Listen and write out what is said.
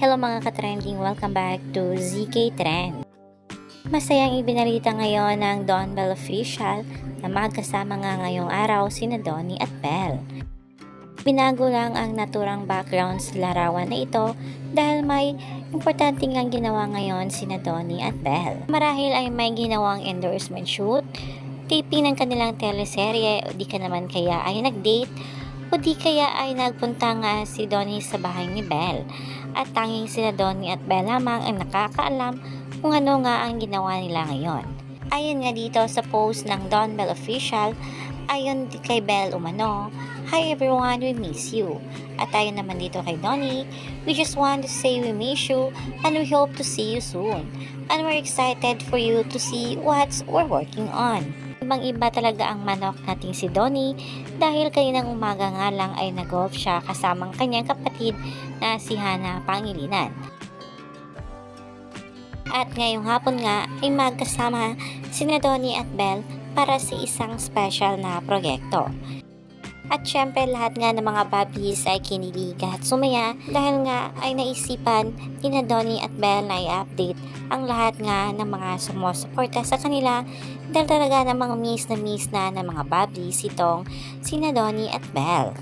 Hello mga ka-trending, welcome back to ZK Trend. Masayang ibinalita ngayon ng Don Bell Official na magkasama nga ngayong araw sina Donnie at Belle. Binago lang ang naturang background sa larawan na ito dahil may importante ngang ginawa ngayon sina Donnie at Belle. Marahil ay may ginawang endorsement shoot, taping ng kanilang teleserye o di ka naman kaya ay nag-date o di kaya ay nagpunta nga si Donnie sa bahay ni Belle. At tanging sila Donnie at Belle lamang ang nakakaalam kung ano nga ang ginawa nila ngayon. Ayon nga dito sa post ng Don Bell Official, ayon kay Belle umano, "Hi everyone, we miss you." At ayon naman dito kay Donnie, "We just want to say we miss you and we hope to see you soon. And we're excited for you to see what we're working on." Ibang-iba talaga ang manok nating si Donnie dahil kaninang umaga nga lang ay nag-golf siya kasamang kanyang kapatid na si Hannah Pangilinan. At ngayong hapon nga ay magkasama sina Donnie at Belle para sa isang special na proyekto. At syempre lahat nga ng mga babis ay kinilig at sumaya dahil nga ay naisipan ni Donnie at Belle na i-update ang lahat nga ng mga sumusuporta sa kanila dahil talaga namang miss na ng mga babis itong sina Donnie at Belle.